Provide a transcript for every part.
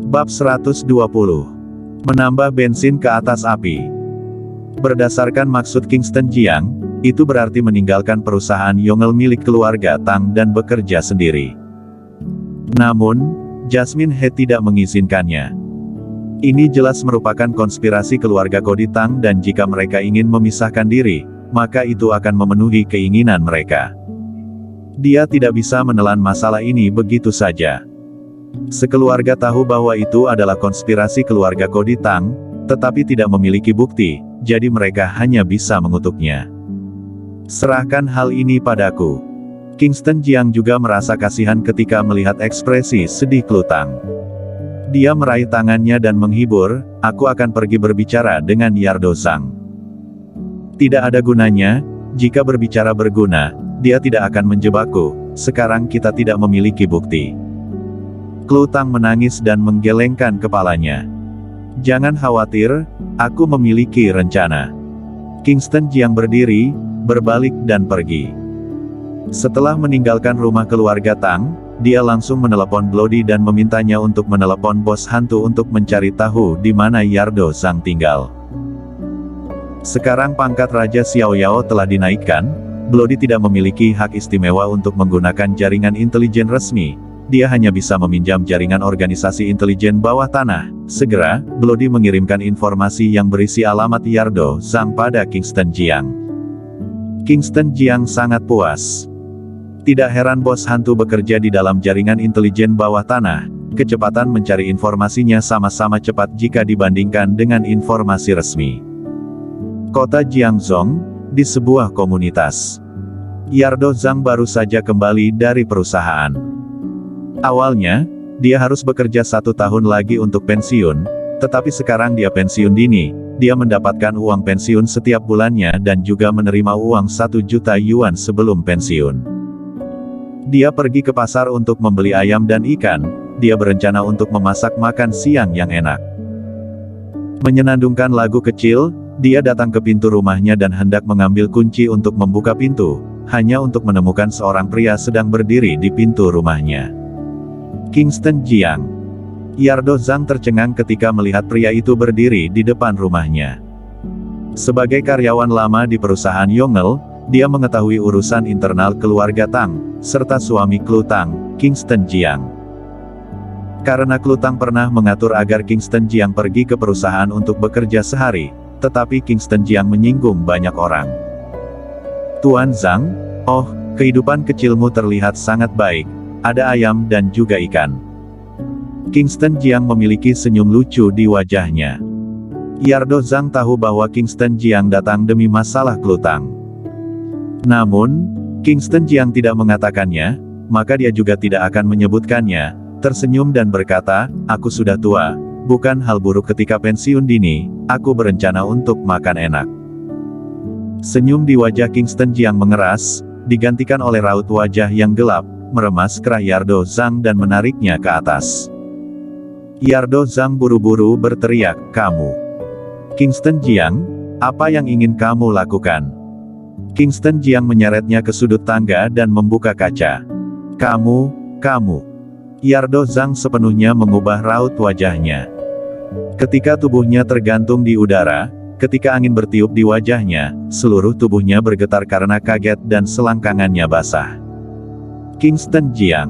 Bab 120. Menambah bensin ke atas api. Berdasarkan maksud Kingston Jiang, itu berarti meninggalkan perusahaan Yongle milik keluarga Tang dan bekerja sendiri. Namun, Jasmine He tidak mengizinkannya. Ini jelas merupakan konspirasi keluarga Kodi Tang dan jika mereka ingin memisahkan diri, maka itu akan memenuhi keinginan mereka. Dia tidak bisa menelan masalah ini begitu saja. Sekeluarga tahu bahwa itu adalah konspirasi keluarga Kodi Tang, tetapi tidak memiliki bukti, jadi mereka hanya bisa mengutuknya. Serahkan hal ini padaku. Kingston Jiang juga merasa kasihan ketika melihat ekspresi sedih Klu Tang. Dia meraih tangannya dan menghibur, aku akan pergi berbicara dengan Yardo Zhang. Tidak ada gunanya, jika berbicara berguna, dia tidak akan menjebakku, sekarang kita tidak memiliki bukti. Klu Tang menangis dan menggelengkan kepalanya. Jangan khawatir, aku memiliki rencana. Kingston Jiang berdiri, berbalik dan pergi. Setelah meninggalkan rumah keluarga Tang, dia langsung menelepon Bloody dan memintanya untuk menelepon bos hantu untuk mencari tahu di mana Yardo Zhang tinggal. Sekarang pangkat Raja Xiao Yao telah dinaikkan, Bloody tidak memiliki hak istimewa untuk menggunakan jaringan intelijen resmi. Dia hanya bisa meminjam jaringan organisasi intelijen bawah tanah. Segera, Bloody mengirimkan informasi yang berisi alamat Yardo Zhang pada Kingston Jiang. Kingston Jiang sangat puas. Tidak heran bos hantu bekerja di dalam jaringan intelijen bawah tanah. Kecepatan mencari informasinya sama-sama cepat jika dibandingkan dengan informasi resmi. Kota Jiangzhong, di sebuah komunitas. Yardo Zhang baru saja kembali dari perusahaan. Awalnya, dia harus bekerja 1 tahun lagi untuk pensiun, tetapi sekarang dia pensiun dini, dia mendapatkan uang pensiun setiap bulannya dan juga menerima uang 1 juta yuan sebelum pensiun. Dia pergi ke pasar untuk membeli ayam dan ikan, dia berencana untuk memasak makan siang yang enak. Menyenandungkan lagu kecil, dia datang ke pintu rumahnya dan hendak mengambil kunci untuk membuka pintu, hanya untuk menemukan seorang pria sedang berdiri di pintu rumahnya. Kingston Jiang. Yardo Zhang tercengang ketika melihat pria itu berdiri di depan rumahnya. Sebagai karyawan lama di perusahaan Yongle, dia mengetahui urusan internal keluarga Tang, serta suami Klu Tang, Kingston Jiang. Karena Klu Tang pernah mengatur agar Kingston Jiang pergi ke perusahaan untuk bekerja sehari, tetapi Kingston Jiang menyinggung banyak orang. Tuan Zhang, oh, kehidupan kecilmu terlihat sangat baik. Ada ayam dan juga ikan. Kingston Jiang memiliki senyum lucu di wajahnya. Yardo Zhang tahu bahwa Kingston Jiang datang demi masalah Klu Tang. Namun, Kingston Jiang tidak mengatakannya, maka dia juga tidak akan menyebutkannya, tersenyum dan berkata, aku sudah tua, bukan hal buruk ketika pensiun dini, aku berencana untuk makan enak. Senyum di wajah Kingston Jiang mengeras, digantikan oleh raut wajah yang gelap, meremas kerah Yardo Zhang dan menariknya ke atas. Yardo Zhang buru-buru berteriak, kamu. Kingston Jiang, apa yang ingin kamu lakukan? Kingston Jiang menyeretnya ke sudut tangga dan membuka kaca. Kamu. Yardo Zhang sepenuhnya mengubah raut wajahnya. Ketika tubuhnya tergantung di udara, ketika angin bertiup di wajahnya, seluruh tubuhnya bergetar karena kaget dan selangkangannya basah. Kingston Jiang.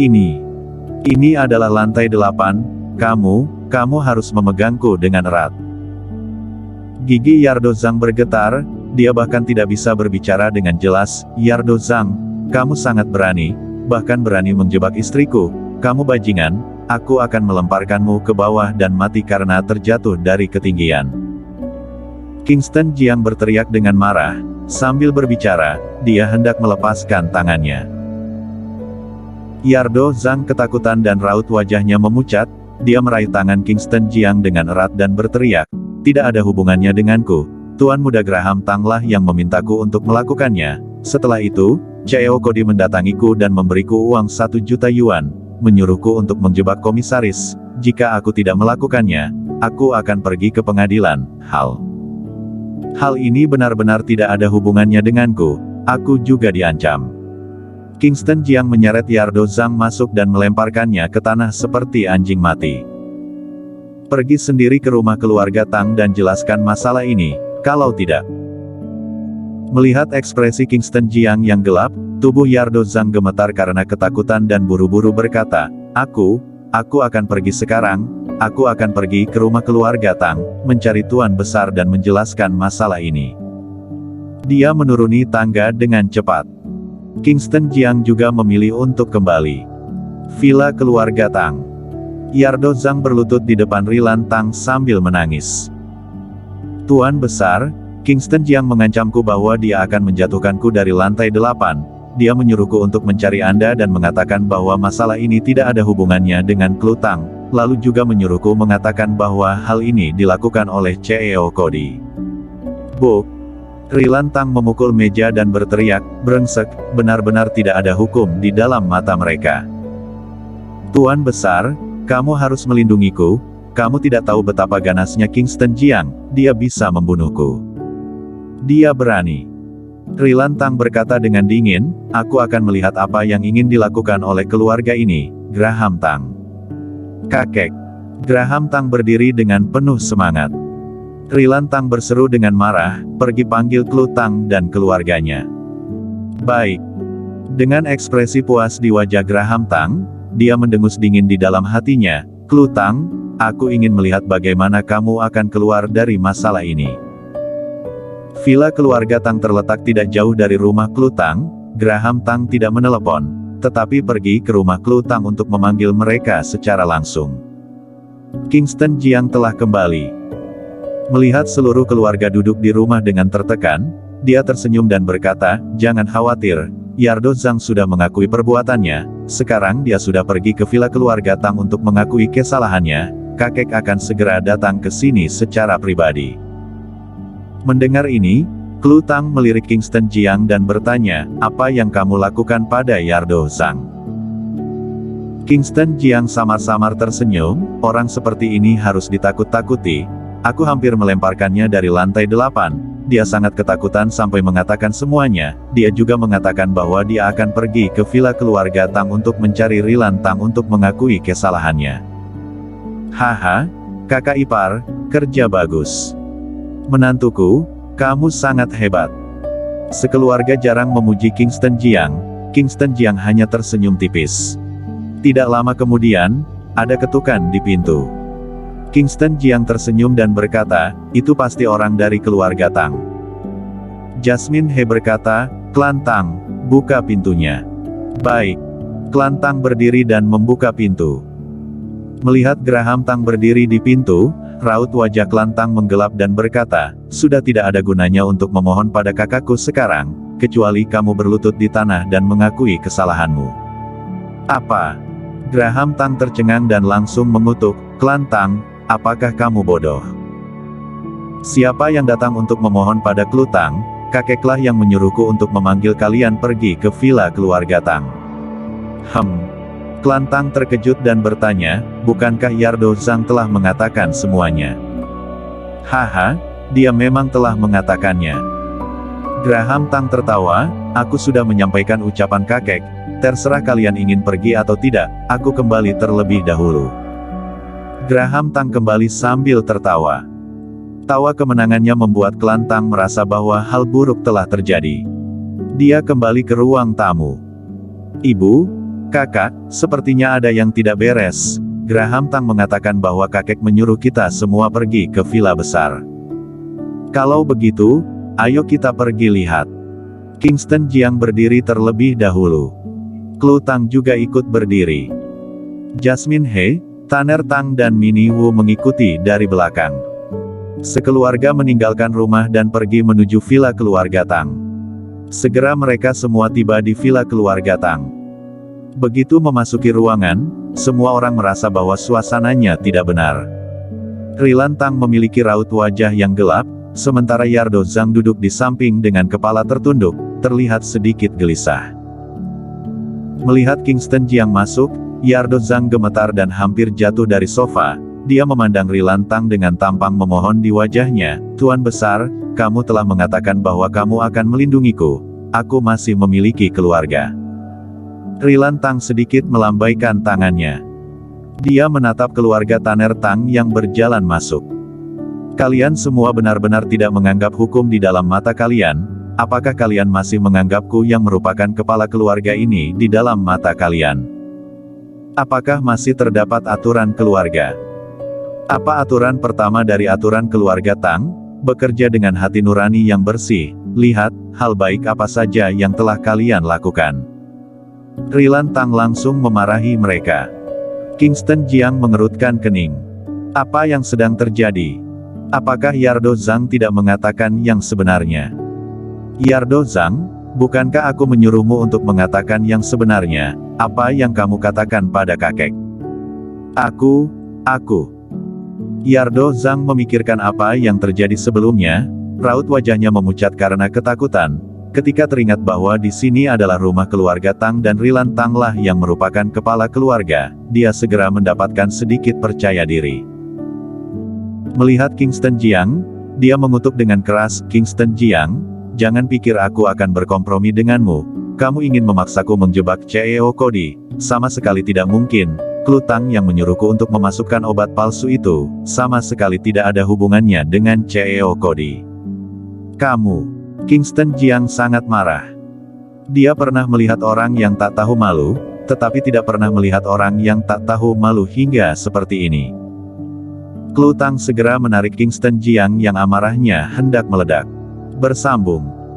Ini adalah lantai 8, kamu harus memegangku dengan erat. Gigi Yardo Zhang bergetar, dia bahkan tidak bisa berbicara dengan jelas. Yardo Zhang, kamu sangat berani, bahkan berani menjebak istriku, kamu bajingan, aku akan melemparkanmu ke bawah dan mati karena terjatuh dari ketinggian. Kingston Jiang berteriak dengan marah, sambil berbicara, dia hendak melepaskan tangannya. Yardo Zhang ketakutan dan raut wajahnya memucat, dia meraih tangan Kingston Jiang dengan erat dan berteriak, tidak ada hubungannya denganku, Tuan Muda Graham Tang lah yang memintaku untuk melakukannya. Setelah itu, CEO Kodi mendatangiku dan memberiku uang 1 juta yuan, menyuruhku untuk menjebak komisaris, jika aku tidak melakukannya, aku akan pergi ke pengadilan. Hal ini benar-benar tidak ada hubungannya denganku, aku juga diancam. Kingston Jiang menyeret Yardo Zhang masuk dan melemparkannya ke tanah seperti anjing mati. Pergi sendiri ke rumah keluarga Tang dan jelaskan masalah ini, kalau tidak. Melihat ekspresi Kingston Jiang yang gelap, tubuh Yardo Zhang gemetar karena ketakutan dan buru-buru berkata, Aku akan pergi sekarang, aku akan pergi ke rumah keluarga Tang, mencari Tuan Besar dan menjelaskan masalah ini. Dia menuruni tangga dengan cepat. Kingston Jiang juga memilih untuk kembali. Villa keluarga Tang. Yardo Zhang berlutut di depan Rilan Tang sambil menangis. Tuan Besar, Kingston Jiang mengancamku bahwa dia akan menjatuhkanku dari lantai 8. Dia menyuruhku untuk mencari Anda dan mengatakan bahwa masalah ini tidak ada hubungannya dengan Klu Tang, lalu juga menyuruhku mengatakan bahwa hal ini dilakukan oleh CEO Cody. Bu. Rilan Tang memukul meja dan berteriak, brengsek, benar-benar tidak ada hukum di dalam mata mereka. Tuan Besar, kamu harus melindungiku, kamu tidak tahu betapa ganasnya Kingston Jiang, dia bisa membunuhku. Dia berani. Rilan Tang berkata dengan dingin, aku akan melihat apa yang ingin dilakukan oleh keluarga ini, Graham Tang. Kakek. Graham Tang berdiri dengan penuh semangat. Rilan Tang berseru dengan marah, pergi panggil Klu Tang dan keluarganya. Baik. Dengan ekspresi puas di wajah Graham Tang, dia mendengus dingin di dalam hatinya, Klu Tang, aku ingin melihat bagaimana kamu akan keluar dari masalah ini. Villa keluarga Tang terletak tidak jauh dari rumah Klu Tang. Graham Tang tidak menelepon, tetapi pergi ke rumah Klu Tang untuk memanggil mereka secara langsung. Kingston Jiang telah kembali. Melihat seluruh keluarga duduk di rumah dengan tertekan, dia tersenyum dan berkata, jangan khawatir, Yardo Zhang sudah mengakui perbuatannya, sekarang dia sudah pergi ke villa keluarga Tang untuk mengakui kesalahannya, kakek akan segera datang ke sini secara pribadi. Mendengar ini, Klu Tang melirik Kingston Jiang dan bertanya, apa yang kamu lakukan pada Yardo Zhang? Kingston Jiang samar-samar tersenyum, orang seperti ini harus ditakut-takuti, aku hampir melemparkannya dari lantai 8. Dia sangat ketakutan sampai mengatakan semuanya, dia juga mengatakan bahwa dia akan pergi ke villa keluarga Tang untuk mencari Rilan Tang untuk mengakui kesalahannya. Haha, kakak ipar, kerja bagus. Menantuku, kamu sangat hebat. Sekeluarga jarang memuji Kingston Jiang, Kingston Jiang hanya tersenyum tipis. Tidak lama kemudian, ada ketukan di pintu. Kingston Jiang tersenyum dan berkata, itu pasti orang dari keluarga Tang. Jasmine He berkata, Klan Tang, buka pintunya. Baik. Klan Tang berdiri dan membuka pintu. Melihat Graham Tang berdiri di pintu, raut wajah Klan Tang menggelap dan berkata, sudah tidak ada gunanya untuk memohon pada kakakku sekarang, kecuali kamu berlutut di tanah dan mengakui kesalahanmu. Apa? Graham Tang tercengang dan langsung mengutuk, Klan Tang, apakah kamu bodoh? Siapa yang datang untuk memohon pada Klu Tang? Kakeklah yang menyuruhku untuk memanggil kalian pergi ke villa keluarga Tang. Klan Tang terkejut dan bertanya, bukankah Yardo Zhang telah mengatakan semuanya? Haha, dia memang telah mengatakannya. Graham Tang tertawa, aku sudah menyampaikan ucapan kakek, terserah kalian ingin pergi atau tidak, aku kembali terlebih dahulu. Graham Tang kembali sambil tertawa. Tawa kemenangannya membuat Klan Tang merasa bahwa hal buruk telah terjadi. Dia kembali ke ruang tamu. Ibu, kakak, sepertinya ada yang tidak beres. Graham Tang mengatakan bahwa kakek menyuruh kita semua pergi ke villa besar. Kalau begitu, ayo kita pergi lihat. Kingston Jiang berdiri terlebih dahulu. Klu Tang juga ikut berdiri. Jasmine He, Tanner Tang dan Minnie Wu mengikuti dari belakang. Sekeluarga meninggalkan rumah dan pergi menuju villa keluarga Tang. Segera mereka semua tiba di villa keluarga Tang. Begitu memasuki ruangan, semua orang merasa bahwa suasananya tidak benar. Rilan Tang memiliki raut wajah yang gelap, sementara Yardo Zhang duduk di samping dengan kepala tertunduk, terlihat sedikit gelisah. Melihat Kingston Jiang masuk, Yardo Zhang gemetar dan hampir jatuh dari sofa. Dia memandang Rilan Tang dengan tampang memohon di wajahnya, Tuan Besar, kamu telah mengatakan bahwa kamu akan melindungiku. Aku masih memiliki keluarga. Rilan Tang sedikit melambaikan tangannya. Dia menatap keluarga Tanner Tang yang berjalan masuk. Kalian semua benar-benar tidak menganggap hukum di dalam mata kalian. Apakah kalian masih menganggapku yang merupakan kepala keluarga ini di dalam mata kalian? Apakah masih terdapat aturan keluarga? Apa aturan pertama dari aturan keluarga Tang? Bekerja dengan hati nurani yang bersih. Lihat, hal baik apa saja yang telah kalian lakukan. Rilan Tang langsung memarahi mereka. Kingston Jiang mengerutkan kening. Apa yang sedang terjadi? Apakah Yardo Zhang tidak mengatakan yang sebenarnya? Yardo Zhang, bukankah aku menyuruhmu untuk mengatakan yang sebenarnya? Apa yang kamu katakan pada kakek? Aku. Yardo Zhang memikirkan apa yang terjadi sebelumnya. Raut wajahnya memucat karena ketakutan. Ketika teringat bahwa di sini adalah rumah keluarga Tang dan Rilan Tang lah yang merupakan kepala keluarga, dia segera mendapatkan sedikit percaya diri. Melihat Kingston Jiang, dia mengutuk dengan keras, "Kingston Jiang, jangan pikir aku akan berkompromi denganmu. Kamu ingin memaksaku menjebak CEO Cody. Sama sekali tidak mungkin. Klu Tang yang menyuruhku untuk memasukkan obat palsu itu, sama sekali tidak ada hubungannya dengan CEO Cody." Kamu. Kingston Jiang sangat marah. Dia pernah melihat orang yang tak tahu malu, tetapi tidak pernah melihat orang yang tak tahu malu hingga seperti ini. Klu Tang segera menarik Kingston Jiang yang amarahnya hendak meledak. Bersambung.